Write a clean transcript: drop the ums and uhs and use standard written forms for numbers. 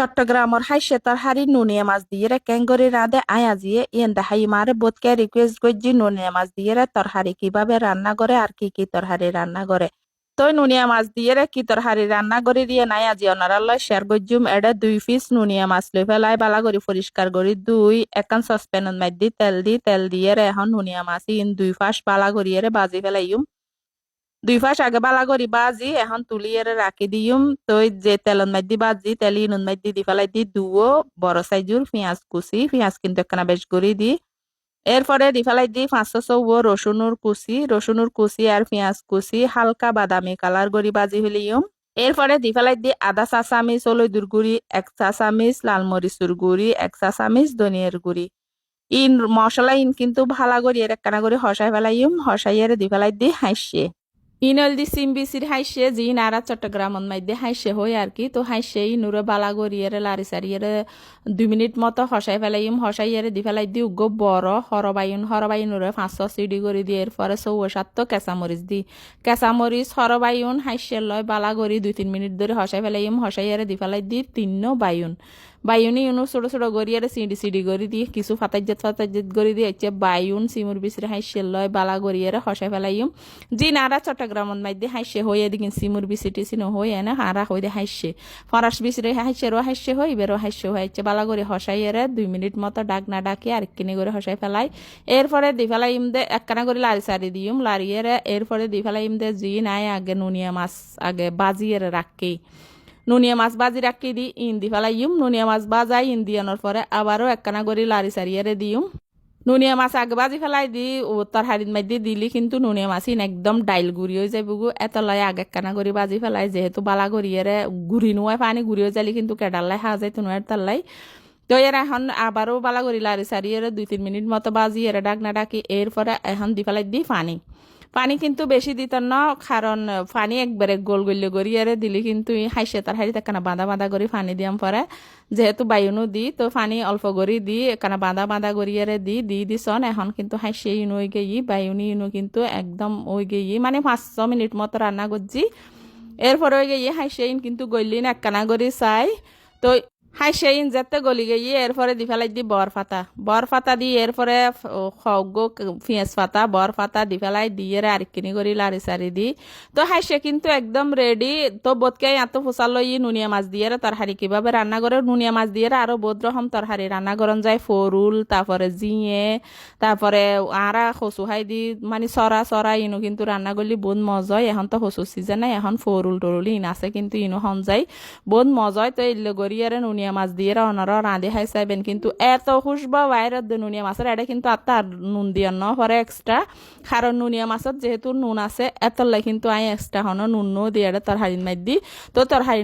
চট্টগ্রামের হাইসে তরহারি নুনিয়া মাছ দিয়ে ক্যাঙ্গরি রাধে আয়া জিয়ে ইয়েন্দা হাই মারে বোধকে রিকোয়েস্ট করছি নুনিয়া মাছ দিয়ে তরহারি কিভাবে রান্না করে আর কি কি তরহারি রান্না করে তো নুনিয়া মাছ দিয়ে কি তরহারি রান্না করে দিয়ে নাই আজি অনারাল্লা শেয়ার করছুম এটা 2 পিস নুনিয়া মাছ লই ফেলাই বালা করে পরিষ্কার করি একান সসপ্যানত মাই তেল দিয়ে এখন নুনিয়া মাছ ইন 2 পাশ বালা করিয়ে বাজি ফেলাইম 2 পাশ আগে বালা করি বাজি এখন তুলিয়ে রাখি দিম তো যে তেলত মাইদি বাজি তেল ইনুন মাইদি দি ফেলাই দি বড় সাইজুর পেঁয়াজ কুচি পেঁয়াজ কিন্তু একখানা বেশ করে দি এরপরে দি ফেলাই দি 500 রসুনুর কুচি আর পেঁয়াজ কুচি হালকা বাদামি কালার করি বাজি ফেলিম এরপরে দি ফেলাই দি আধা চা চামিচ হলুদুর গুড়ি 1 চা চামিচ লাল মরিচুর গুড়ি 1 চা চামিচ ধনিয়ার গুড়ি ইন মশলা ইন কিন্তু ভালা করি এর একখানা করে হসাই ফেলাইম হসাইয়ের দি ফেলাই দি হাসছে ইনল দি সিম বিসির হাইসে জি নারা চট্টগ্রামন মাইদে হাইসে হই আর কি তো হাইসে ইনুরে বালা গরিয়েরে লারি সারিয়েরে 2 মিনিট মতো হসাই ফেলাইম হসাইয়েরে দি ফেলাই দি উগ্গ বড় হরবাইনুরে 500 সিডি করে দিয়ে এরপরে 6-7 কেঁচামরিচ হরবাইন হাইসে লয় বালা গরি 2-3 মিনিট ধরে হসাই ফেলাইম হসাইয়েরে দি ফেলাই দি 3 বাইউনি ইউনো ছোট ছোট গড়িয়ারে সিডি গড়ি দিয়ে কিছু ফাতাইজাত গড়ি দিয়ে হচ্ছে বাইউন সিমুর বিচরে হাইসে লয় বালা গড়িয়ারে হসাই ফেলাইম জি নারা চট্টগ্রামত মাইদে হাইসে হয়ে দিকিন সিমুর বিচিটি চিনো হয়ে এনে হারা হয়ে দে হাইসে ফরাস বিচরে হাইসে হই বেরো হাইসে হয়েছে বালা করে হসাইয়েরে 2 মিনিট মতো ডাক না ডাকে আর কিনে করে হসাই ফেলাই এরপরে দি ফেলাইম দে একখানা করে লারি সারি দিম লারিয়েরে এরপরে দি ফেলাইম দে জি নাই আগে নুনিয়া মাছ আগে বাজিয়েরে রাখি নুনিয়া মাছ বাজি রাখি দি ইন দি ফেলাইম নুনিয়া মাছ বাজাই ইন দিয়ানোর পরে আবারও একখানা করে লারি সারিয়েরে দিম নুনিয়া মাছ আগে বাজি ফেলাই দি ও তরহারিত মাইদি দিলি কিন্তু নুনিয়া মাছ ইন একদম ডাইল গুড়ি হয়ে যাবে এত লাই আগে একখানা করে বাজি ফেলাই যেহেতু বালা গড়িয়েরে গুড়ি নোয়ায় পানি গুড়ি হয়ে যালি কিন্তু কেডালাই হা যায় তুনুয়ার তাল্লাই তো এর এখন আবারও বালা করি লারি সারিয়েরে 2-3 মিনিট মতো বাজি এর ডাক না ডাকি এরপরে এখন দি ফেলাই দি পানি কিন্তু বেশি দিত না কারণ পানি একবারে গোল গল্য গড়িয়ারে দিলি কিন্তু হাইসে তার হাড়ি একখানা বাঁধা করে পানি দিয়াম পরে যেহেতু বায়ুনও দি তো পানি অল্প গড়ি দি একখানা বাঁধা গড়িয়ারে দিছন এখন কিন্তু হাইসে ইনো ওই গেই বায়ুনি ইনো কিন্তু একদম ওই গেই মানে 5-6 মিনিট মতো রান্না করছি এরপরে ওই গেই হাইসে ইন কিন্তু গলিন একখানা করে চাই তো হাইসে ইন যেতে গলি গিয়ে এরপরে দি ফেলাই দি বরফাতা দি এরপরে পেঁয়াজ পাতা বরফাতা দি ফেলাই দিয়ে আরেকখিনি করি লারি সারি দি তো হাইসে কিন্তু একদম রেডি তো বোধকে এত ফুসাল ই নুনিয়া মাছ দিয়ে তরহারি কিভাবে রান্না করে নুনিয়া মাছ দিয়ে আরো বহুত রকম তরহারি রান্না করন যায় ফরুল তারপরে জিয়ে তারপরে আরা কচু হাই দি মানে সরা ইনো কিন্তু রান্না করলি বহুত মজা হয় এখন তো কচু সিজন নাই এখন ফরুল টরুল ইন আছে কিন্তু ইনো হন যায় বহুত মজা হয় তো এলে গড়িয়ারে নুনিয়া মাছ দিয়ে ওনারা রাঁধে হাই চাইবেন কিন্তু এত খুশবা বাইরের নুনিয়া মাছের এটা কিন্তু আর নুন দিয়ে ন পরে এক্সট্রা কারণ নুনিয়া মাছত যেহেতু নুন আছে এতলাই কিন্তু আই এক্সট্রা হন নুন দিয়ে তরহারি মাই দি তো তরহারি